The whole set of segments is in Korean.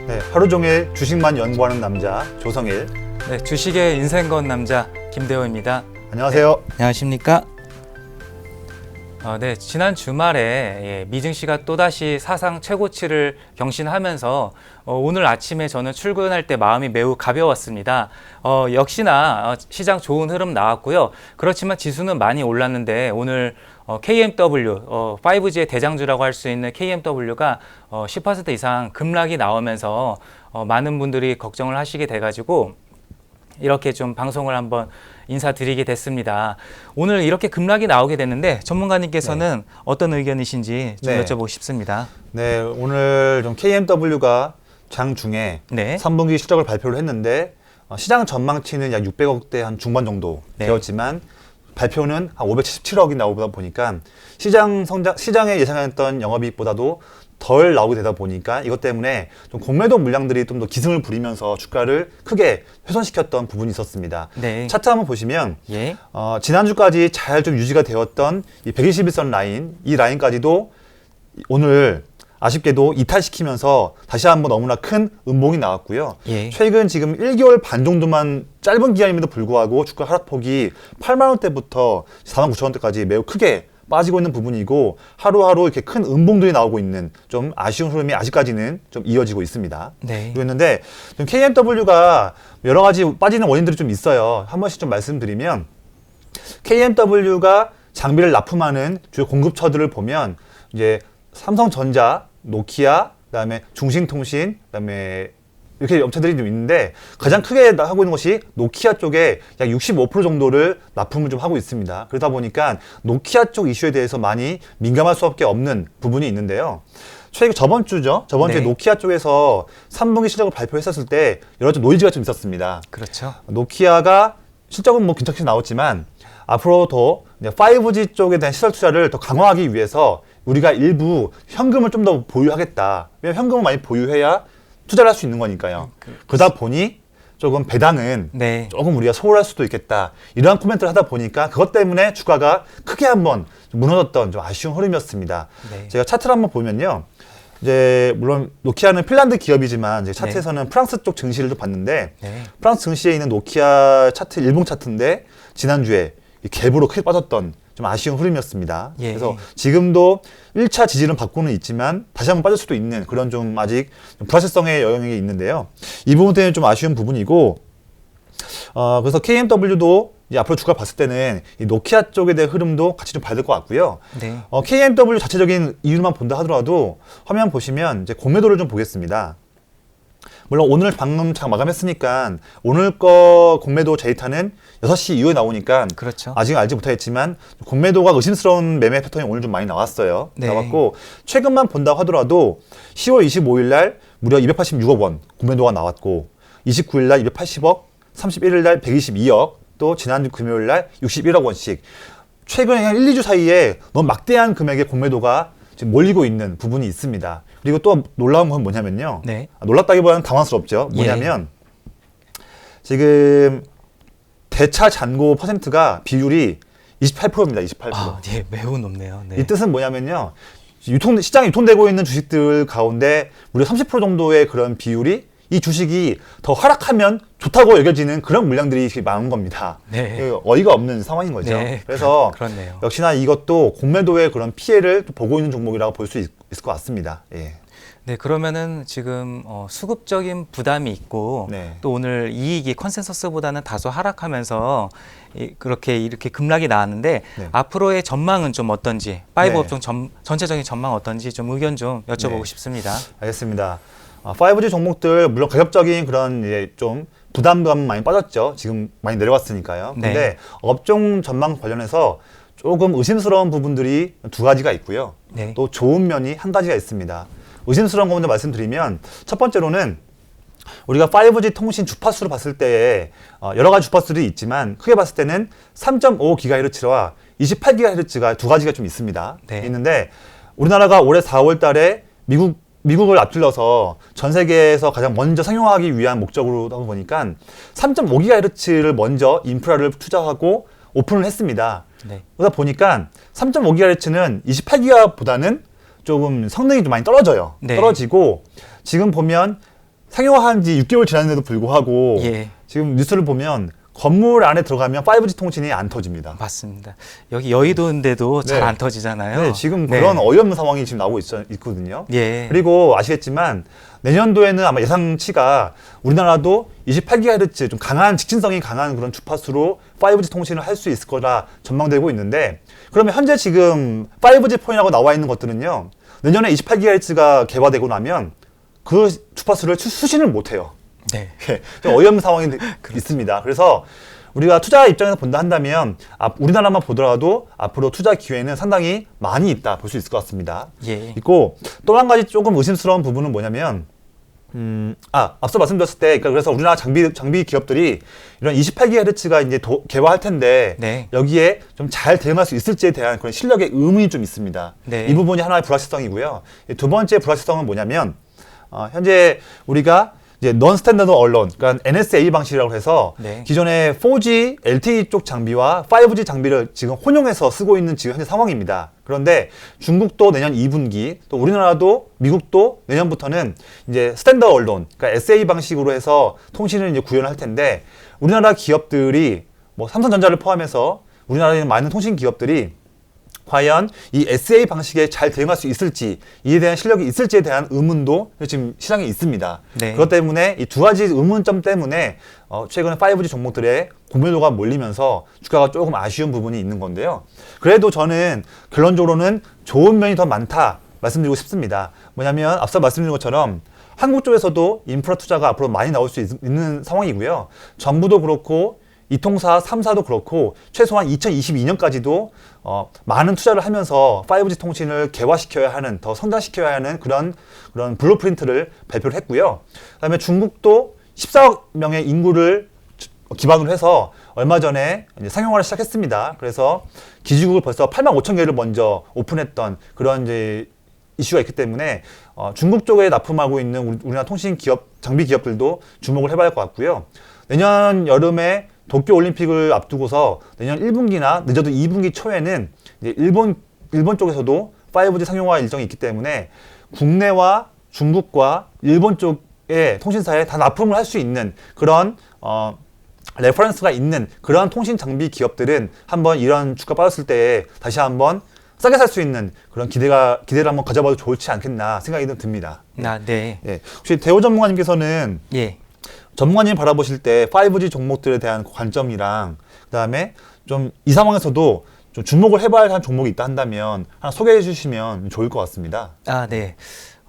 네, 하루 종일 주식만 연구하는 남자 조성일. 네, 주식의 인생 건 남자 김대호입니다. 안녕하세요. 네, 안녕하십니까? 네, 지난 주말에 미증시가 또다시 사상 최고치를 경신하면서 오늘 아침에 저는 출근할 때 마음이 매우 가벼웠습니다. 역시나 시장 좋은 흐름 나왔고요. 그렇지만 지수는 많이 올랐는데 오늘 KMW, 5G의 대장주라고 할 수 있는 KMW가 10% 이상 급락이 나오면서 많은 분들이 걱정을 하시게 돼가지고 이렇게 좀 방송을 한번 인사드리게 됐습니다. 오늘 이렇게 급락이 나오게 됐는데 전문가님께서는 어떤 의견이신지 좀 여쭤보고 싶습니다. 네, 오늘 좀 KMW가 장중에 3분기 실적을 발표를 했는데 시장 전망치는 약 600억대 한 중반 정도 되었지만 발표는 한 577억이 나오다 보니까 시장에 예상했던 영업이익보다도 덜 나오게 되다 보니까 이것 때문에 좀 공매도 물량들이 좀 더 기승을 부리면서 주가를 크게 훼손시켰던 부분이 있었습니다. 차트 한번 보시면 지난주까지 잘 좀 유지가 되었던 이 121선 라인, 이 라인까지도 오늘 아쉽게도 이탈시키면서 다시 한번 너무나 큰 음봉이 나왔고요. 최근 지금 1개월 반 정도만 짧은 기간임에도 불구하고 주가 하락폭이 8만 원대부터 4만 9천 원대까지 매우 크게 빠지고 있는 부분이고 하루하루 이렇게 큰 음봉들이 나오고 있는 좀 아쉬운 흐름이 아직까지는 좀 이어지고 있습니다. 그랬는데 KMW가 여러 가지 빠지는 원인들이 좀 있어요. 한 번씩 좀 말씀드리면 KMW가 장비를 납품하는 주요 공급처들을 보면 이제 삼성전자, 노키아, 그다음에 중신통신, 그다음에 이렇게 업체들이 좀 있는데 가장 크게 하고 있는 것이 노키아 쪽에 약 65% 정도를 납품을 좀 하고 있습니다. 그러다 보니까 노키아 쪽 이슈에 대해서 많이 민감할 수밖에 없는 부분이 있는데요. 최근 저번 주에 노키아 쪽에서 3분기 실적을 발표했었을 때 여러 가지 노이즈가 좀 있었습니다. 그렇죠. 노키아가 실적은 뭐 괜찮게 나왔지만 앞으로 더 5G 쪽에 대한 시설 투자를 더 강화하기 위해서 우리가 일부 현금을 좀 더 보유하겠다. 왜냐면 현금을 많이 보유해야 투자를 할 수 있는 거니까요. 그러다 보니 조금 배당은 조금 우리가 소홀할 수도 있겠다. 이러한 코멘트를 하다 보니까 그것 때문에 주가가 크게 한번 무너졌던 좀 아쉬운 흐름이었습니다. 제가 차트를 한번 보면요. 이제 물론 노키아는 핀란드 기업이지만 이제 차트에서는 프랑스 쪽 증시를 좀 봤는데 프랑스 증시에 있는 노키아 차트 일봉 차트인데 지난주에 갭으로 크게 빠졌던 좀 아쉬운 흐름이었습니다. 그래서 지금도 1차 지지는 받고는 있지만 다시 한번 빠질 수도 있는 그런 좀 아직 불확실성의 영역이 있는데요. 이 부분 때문에 좀 아쉬운 부분이고 그래서 KMW도 이제 앞으로 주가 봤을 때는 이 노키아 쪽에 대한 흐름도 같이 좀 봐야 될 것 같고요. KMW 자체적인 이유만 본다 하더라도 화면 보시면 이제 공매도를 좀 보겠습니다. 물론 오늘 방금 장 마감했으니까 오늘 거 공매도 데이터는 6시 이후에 나오니까 아직 알지 못하겠지만 공매도가 의심스러운 매매 패턴이 오늘 좀 많이 나왔어요. 나왔고 최근만 본다 하더라도 10월 25일 날 무려 286억 원 공매도가 나왔고 29일 날 280억, 31일 날 122억, 또 지난주 금요일 날 61억 원씩 최근 한 1, 2주 사이에 너무 막대한 금액의 공매도가 지금 몰리고 있는 부분이 있습니다. 그리고 또 놀라운 건 뭐냐면요. 놀랍다기보다는 당황스럽죠. 뭐냐면 지금 대차 잔고 퍼센트가 비율이 28%입니다. 28%. 매우 높네요. 이 뜻은 뭐냐면요. 시장에 유통되고 있는 주식들 가운데 무려 30% 정도의 그런 비율이 이 주식이 더 하락하면 좋다고 여겨지는 그런 물량들이 많은 겁니다. 어이가 없는 상황인 거죠. 그래서 그렇네요. 역시나 이것도 공매도의 그런 피해를 보고 있는 종목이라고 볼 수 있을 것 같습니다. 그러면은 지금 수급적인 부담이 있고 또 오늘 이익이 컨센서스보다는 다소 하락하면서 이렇게 급락이 나왔는데 앞으로의 전망은 좀 어떤지, 5업종 전체적인 전망 어떤지 좀 의견 좀 여쭤보고 싶습니다. 알겠습니다. 5G 종목들 물론 가격적인 그런 이제 좀 부담감 많이 빠졌죠. 지금 많이 내려갔으니까요. 근데 업종 전망 관련해서 조금 의심스러운 부분들이 두 가지가 있고요. 또 좋은 면이 한 가지가 있습니다. 의심스러운 거 먼저 말씀드리면 첫 번째로는 우리가 5G 통신 주파수로 봤을 때 여러 가지 주파수들이 있지만 크게 봤을 때는 3.5GHz와 28GHz가 두 가지가 좀 있습니다. 있는데 우리나라가 올해 4월 달에 미국을 앞질러서 전 세계에서 가장 먼저 상용화하기 위한 목적으로 하다 보니까 3.5GHz를 먼저 인프라를 투자하고 오픈을 했습니다. 그러다 보니까 3.5GHz는 28GHz보다는 조금 성능이 좀 많이 떨어져요. 떨어지고 지금 보면 상용화한 지 6개월 지났는데도 불구하고 예. 지금 뉴스를 보면 건물 안에 들어가면 5G 통신이 안 터집니다. 맞습니다. 여기 여의도인데도 잘 네. 안 터지잖아요. 네, 지금 네. 그런 어이없는 상황이 지금 나오고 있거든요. 예. 그리고 아시겠지만 내년도에는 아마 예상치가 우리나라도 28GHz 좀 강한 직진성이 강한 그런 주파수로 5G 통신을 할 수 있을 거라 전망되고 있는데, 그러면 현재 지금 5G 폰이라고 나와 있는 것들은요, 내년에 28GHz가 개발되고 나면 그 주파수를 수신을 못 해요. 네. 좀 어이없는 상황이 있습니다. 그래서 우리가 투자 입장에서 본다 한다면 우리나라만 보더라도 앞으로 투자 기회는 상당히 많이 있다 볼 수 있을 것 같습니다. 예. 있고 또 한 가지 조금 의심스러운 부분은 뭐냐면 앞서 말씀드렸을 때, 그러니까 그래서 우리나라 장비 기업들이 이런 28GHz가 이제 개발할 텐데 네. 여기에 좀 잘 대응할 수 있을지에 대한 그런 실력의 의문이 좀 있습니다. 네. 이 부분이 하나의 불확실성이고요. 두 번째 불확실성은 뭐냐면 현재 우리가 이제 non standard alone, 그러니까 NSA 방식이라고 해서 네. 기존의 4G, LTE 쪽 장비와 5G 장비를 지금 혼용해서 쓰고 있는 지금 현재 상황입니다. 그런데 중국도 내년 2분기, 또 우리나라도 미국도 내년부터는 이제 standard alone, 그러니까 SA 방식으로 해서 통신을 이제 구현할 텐데, 우리나라 기업들이 뭐 삼성전자를 포함해서 우리나라에 있는 많은 통신 기업들이 과연 이 SA 방식에 잘 대응할 수 있을지, 이에 대한 실력이 있을지에 대한 의문도 지금 시장에 있습니다. 네. 그것 때문에 이 두 가지 의문점 때문에 최근에 5G 종목들의 공매도가 몰리면서 주가가 조금 아쉬운 부분이 있는 건데요. 그래도 저는 결론적으로는 좋은 면이 더 많다 말씀드리고 싶습니다. 뭐냐면 앞서 말씀드린 것처럼 한국 쪽에서도 인프라 투자가 앞으로 많이 나올 수 있는 상황이고요. 정부도 그렇고 이통사 3사도 그렇고 최소한 2022년까지도 많은 투자를 하면서 5G 통신을 개화시켜야 하는, 더 성장시켜야 하는 그런 블루프린트를 발표를 했고요. 그다음에 중국도 14억 명의 인구를 기반으로 해서 얼마 전에 이제 상용화를 시작했습니다. 그래서 기지국을 벌써 8만 5천 개를 먼저 오픈했던 그런 이제 이슈가 있기 때문에 중국 쪽에 납품하고 있는 우리나라 통신 기업, 장비 기업들도 주목을 해봐야 할 것 같고요. 내년 여름에 도쿄 올림픽을 앞두고서 내년 1분기나 늦어도 2분기 초에는 이제 일본 쪽에서도 5G 상용화 일정이 있기 때문에 국내와 중국과 일본 쪽의 통신사에 다 납품을 할 수 있는 그런 레퍼런스가 있는 그런 통신 장비 기업들은 한번 이런 주가 빠졌을 때 다시 한번 싸게 살 수 있는 그런 기대를 한번 가져봐도 좋지 않겠나 생각이 좀 듭니다. 네. 예. 혹시 대호 전문가님께서는 예. 전문가님 바라보실 때 5G 종목들에 대한 관점이랑 그다음에 좀 이 상황에서도 좀 주목을 해봐야 할 종목이 있다 한다면 하나 소개해 주시면 좋을 것 같습니다. 네.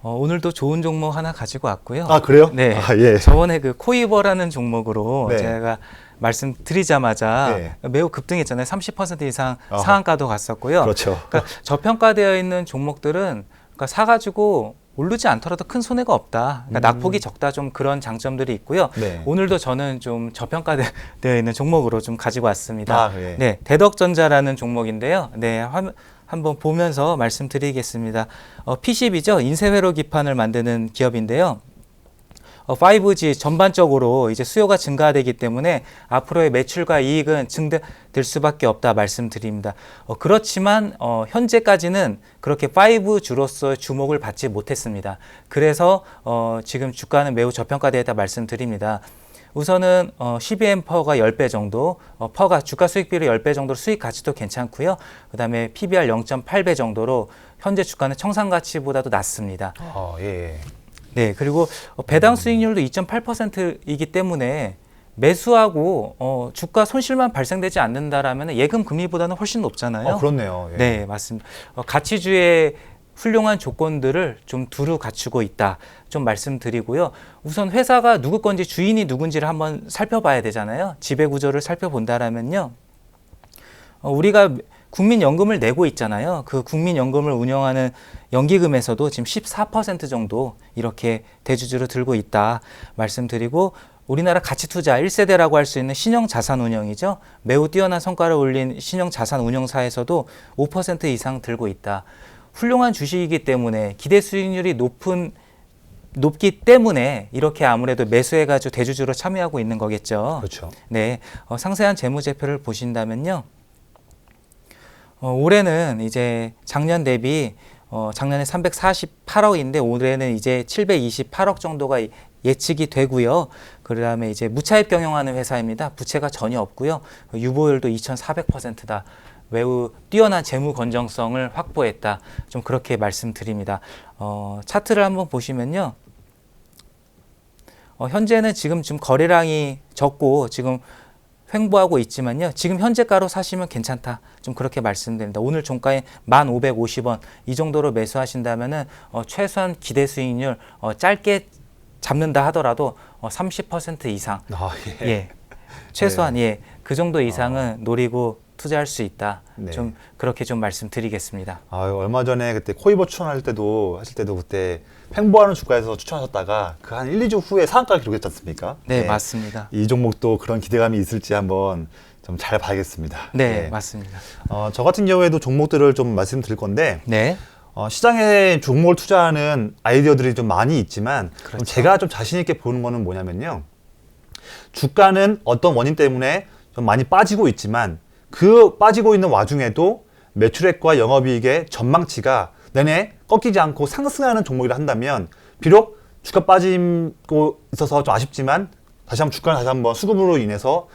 오늘도 좋은 종목 하나 가지고 왔고요. 아, 그래요? 네. 예. 저번에 그 코이버라는 종목으로 네. 제가 말씀드리자마자 네. 매우 급등했잖아요. 30% 이상 상한가도 갔었고요. 그렇죠. 그러니까 저평가되어 있는 종목들은 그러니까 사가지고 오르지 않더라도 큰 손해가 없다. 그러니까 낙폭이 적다, 좀 그런 장점들이 있고요. 네. 오늘도 저는 좀 저평가되어 있는 종목으로 좀 가지고 왔습니다. 예. 네, 대덕전자라는 종목인데요. 네, 한번 보면서 말씀드리겠습니다. PCB죠. 인쇄회로 기판을 만드는 기업인데요. 5G 전반적으로 이제 수요가 증가되기 때문에 앞으로의 매출과 이익은 증대될 수밖에 없다 말씀드립니다. 그렇지만 현재까지는 그렇게 5G로서 주목을 받지 못했습니다. 그래서 지금 주가는 매우 저평가되어 있다 말씀드립니다. 우선은 CBM 퍼가 10배 정도, 퍼가 주가 수익비로 10배 정도로 수익 가치도 괜찮고요. 그다음에 PBR 0.8배 정도로 현재 주가는 청산 가치보다도 낮습니다. 예. 네, 그리고 배당 수익률도 2.8%이기 때문에 매수하고 주가 손실만 발생되지 않는다라면 예금 금리보다는 훨씬 높잖아요. 그렇네요. 예. 네, 맞습니다. 가치주의 훌륭한 조건들을 좀 두루 갖추고 있다. 좀 말씀드리고요. 우선 회사가 누구 건지, 주인이 누군지를 한번 살펴봐야 되잖아요. 지배 구조를 살펴본다라면요. 우리가 국민연금을 내고 있잖아요. 그 국민연금을 운영하는 연기금에서도 지금 14% 정도 이렇게 대주주로 들고 있다 말씀드리고, 우리나라 가치투자 1세대라고 할 수 있는 신형자산운용이죠. 매우 뛰어난 성과를 올린 신형자산운용사에서도 5% 이상 들고 있다. 훌륭한 주식이기 때문에 기대 수익률이 높기 때문에 이렇게 아무래도 매수해가지고 대주주로 참여하고 있는 거겠죠. 그렇죠. 네, 상세한 재무제표를 보신다면요. 올해는 이제 작년 대비 작년에 348억인데 올해는 이제 728억 정도가 예측이 되고요. 그다음에 이제 무차입 경영하는 회사입니다. 부채가 전혀 없고요. 유보율도 2,400%다. 매우 뛰어난 재무 건전성을 확보했다. 좀 그렇게 말씀드립니다. 차트를 한번 보시면요. 현재는 지금 좀 거래량이 적고 지금 횡보하고 있지만요. 지금 현재가로 사시면 괜찮다. 좀 그렇게 말씀드립니다. 오늘 종가인 1,550원 이 정도로 매수하신다면은 최소한 기대 수익률 짧게 잡는다 하더라도 30% 이상 예. 최소한 예. 그 정도 이상은 노리고 투자할 수 있다. 네. 좀 그렇게 좀 말씀드리겠습니다. 얼마 전에 그때 코이버 추천할 때도 그때 횡보하는 주가에서 추천하셨다가 그 한 1, 2주 후에 상한가 기록했지 않습니까? 네, 맞습니다. 이 종목도 그런 기대감이 있을지 한번 좀 잘 봐야겠습니다. 네, 맞습니다. 저 같은 경우에도 종목들을 좀 말씀드릴 건데 네. 시장에 종목을 투자하는 아이디어들이 좀 많이 있지만 그렇죠. 제가 좀 자신 있게 보는 거는 뭐냐면요. 주가는 어떤 원인 때문에 좀 많이 빠지고 있지만 그 빠지고 있는 와중에도 매출액과 영업이익의 전망치가 내내 꺾이지 않고 상승하는 종목이라 한다면 비록 주가 빠지고 있어서 좀 아쉽지만 주가는 다시 한번 수급으로 인해서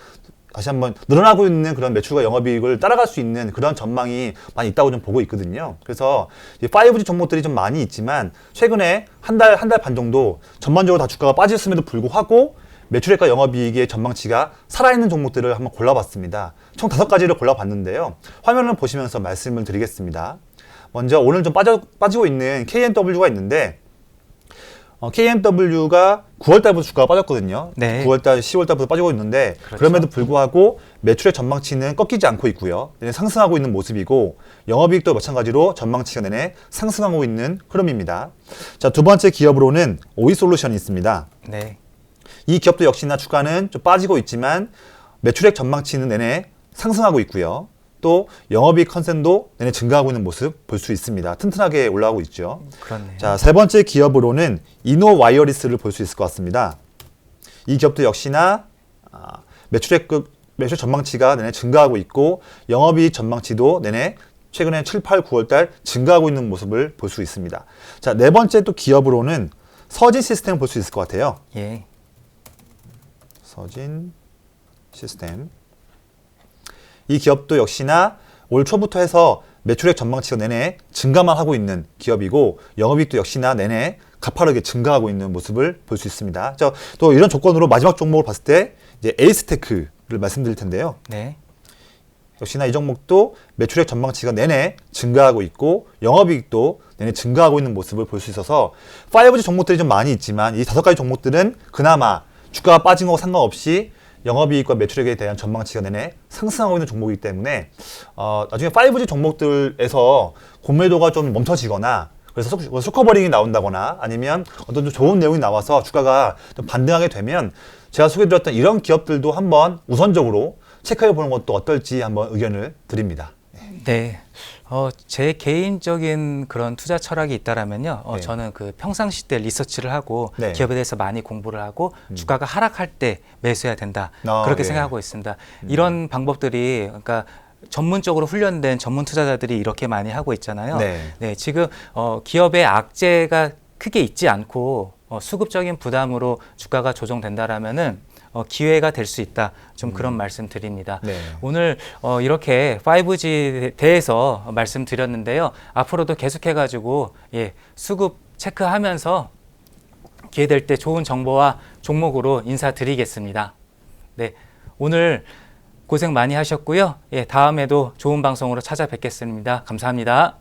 다시 한번 늘어나고 있는 그런 매출과 영업이익을 따라갈 수 있는 그런 전망이 많이 있다고 좀 보고 있거든요. 그래서 5G 종목들이 좀 많이 있지만 최근에 한 달 반 정도 전반적으로 다 주가가 빠졌음에도 불구하고 매출액과 영업이익의 전망치가 살아있는 종목들을 한번 골라봤습니다. 총 5가지를 골라봤는데요. 화면을 보시면서 말씀을 드리겠습니다. 먼저 오늘 좀 빠지고 있는 KMW가 있는데 KMW가 9월달부터 주가가 빠졌거든요. 네. 9월달, 10월달부터 빠지고 있는데 그렇죠. 그럼에도 불구하고 매출의 전망치는 꺾이지 않고 있고요. 내내 상승하고 있는 모습이고 영업이익도 마찬가지로 전망치가 내내 상승하고 있는 흐름입니다. 자, 두 번째 기업으로는 오이솔루션이 있습니다. 네. 이 기업도 역시나 주가는 좀 빠지고 있지만 매출액 전망치는 내내 상승하고 있고요. 또 영업이익 컨센도 내내 증가하고 있는 모습 볼 수 있습니다. 튼튼하게 올라가고 있죠. 그렇네요. 자, 세 번째 기업으로는 이노와이어리스를 볼 수 있을 것 같습니다. 이 기업도 역시나 매출 전망치가 내내 증가하고 있고 영업이익 전망치도 내내 최근에 7, 8, 9월 달 증가하고 있는 모습을 볼 수 있습니다. 자, 네 번째 또 기업으로는 서진 시스템을 볼 수 있을 것 같아요. 예. 서진 시스템. 이 기업도 역시나 올 초부터 해서 매출액 전망치가 내내 증가만 하고 있는 기업이고 영업이익도 역시나 내내 가파르게 증가하고 있는 모습을 볼 수 있습니다. 또 이런 조건으로 마지막 종목을 봤을 때 이제 에이스테크를 말씀드릴 텐데요. 네. 역시나 이 종목도 매출액 전망치가 내내 증가하고 있고 영업이익도 내내 증가하고 있는 모습을 볼 수 있어서 5G 종목들이 좀 많이 있지만 이 5가지 종목들은 그나마 주가가 빠진 거와 상관없이 영업이익과 매출액에 대한 전망치가 내내 상승하고 있는 종목이기 때문에 나중에 5G 종목들에서 공매도가 좀 멈춰지거나 그래서 쇼커버링이 나온다거나 아니면 어떤 좀 좋은 내용이 나와서 주가가 좀 반등하게 되면 제가 소개드렸던 이런 기업들도 한번 우선적으로 체크해 보는 것도 어떨지 한번 의견을 드립니다. 네. 제 개인적인 그런 투자 철학이 있다라면요. 네. 저는 그 평상시 때 리서치를 하고 네. 기업에 대해서 많이 공부를 하고 주가가 하락할 때 매수해야 된다. 그렇게 네. 생각하고 있습니다. 이런 방법들이 그러니까 전문적으로 훈련된 전문 투자자들이 이렇게 많이 하고 있잖아요. 네. 네, 지금 기업의 악재가 크게 있지 않고 수급적인 부담으로 주가가 조정된다라면은 기회가 될 수 있다. 좀 그런 말씀 드립니다. 네. 오늘 이렇게 5G에 대해서 말씀드렸는데요. 앞으로도 계속해가지고 수급 체크하면서 기회 될 때 좋은 정보와 종목으로 인사드리겠습니다. 네, 오늘 고생 많이 하셨고요. 다음에도 좋은 방송으로 찾아뵙겠습니다. 감사합니다.